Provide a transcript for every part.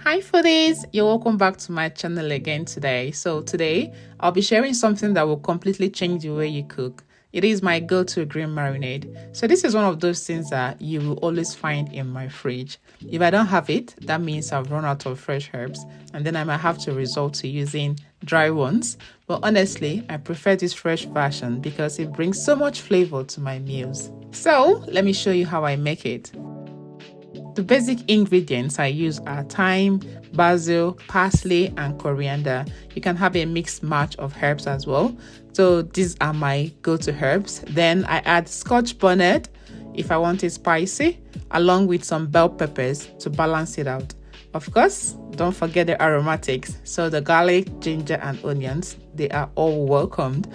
Hi foodies, you're welcome back to my channel again today. So today I'll be sharing something that will completely change the way you cook. It is my go-to green marinade. So this is one of those things that you will always find in my fridge. If I don't have it, that means I've run out of fresh herbs and then I might have to resort to using dry ones. But honestly, I prefer this fresh version because it brings so much flavor to my meals. So let me show you how I make it. The basic ingredients I use are thyme, basil, parsley, and coriander. You can have a mixed match of herbs as well. So these are my go-to herbs. Then I add Scotch bonnet if I want it spicy, along with some bell peppers to balance it out. Of course, don't forget the aromatics. So the garlic, ginger, and onions, they are all welcomed.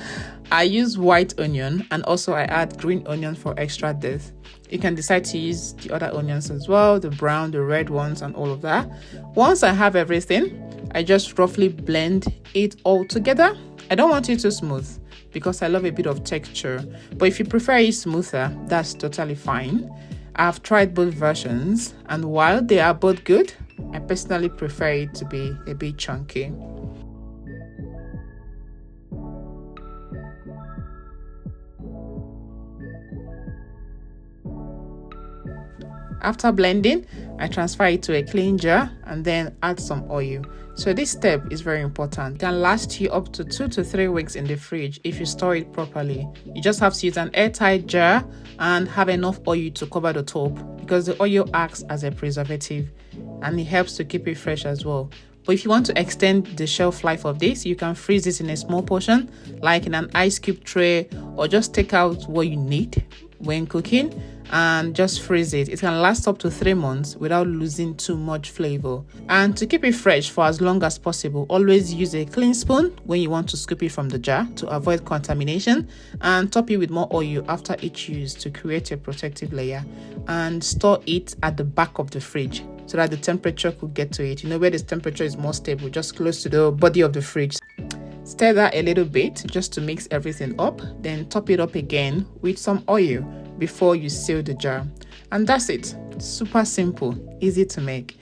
I use white onion and also I add green onion for extra depth. You can decide to use the other onions as well, the brown, the red ones, and all of that. Once I have everything, I just roughly blend it all together. I don't want it too smooth because I love a bit of texture. But if you prefer it smoother, that's totally fine. I've tried both versions, and while they are both good, I personally prefer it to be a bit chunky. After blending, I transfer it to a clean jar and then add some oil. So this step is very important. It can last you up to 2 to 3 weeks in the fridge if you store it properly. You just have to use an airtight jar and have enough oil to cover the top because the oil acts as a preservative and it helps to keep it fresh as well. But if you want to extend the shelf life of this, you can freeze it in a small portion, like in an ice cube tray, or just take out what you need when cooking and just freeze it. It can last up to 3 months without losing too much flavor. And to keep it fresh for as long as possible, always use a clean spoon when you want to scoop it from the jar to avoid contamination, and top it with more oil after each use to create a protective layer, and store it at the back of the fridge so that the temperature could get to it. You know where the temperature is more stable, just close to the body of the fridge. Stir that a little bit just to mix everything up, then top it up again with some oil before you seal the jar. And that's it. Super simple, easy to make.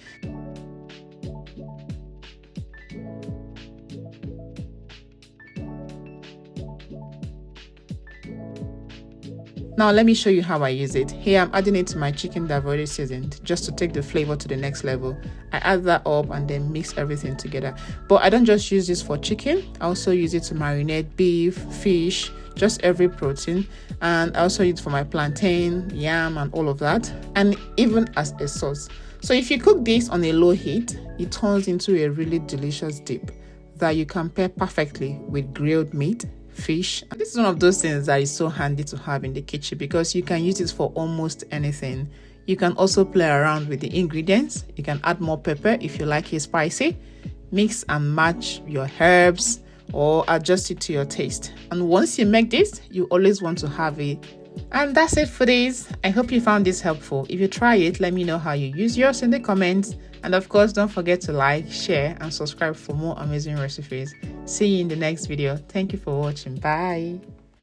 Now let me show you how I use it. Here I'm adding it to my chicken that I've already seasoned just to take the flavor to the next level. I add that up and then mix everything together. But I don't just use this for chicken. I also use it to marinate beef, fish, just every protein. And I also use it for my plantain, yam, and all of that. And even as a sauce. So if you cook this on a low heat, it turns into a really delicious dip that you can pair perfectly with grilled meat, fish. This is one of those things that is so handy to have in the kitchen because you can use it for almost anything. You can also play around with the ingredients. You can add more pepper if you like it spicy. Mix and match your herbs or adjust it to your taste. And once you make this, you always want to have it. And that's it for this. I hope you found this helpful. If you try it, let me know how you use yours in the comments. And of course, don't forget to like, share, and subscribe for more amazing recipes. See you in the next video. Thank you for watching. Bye.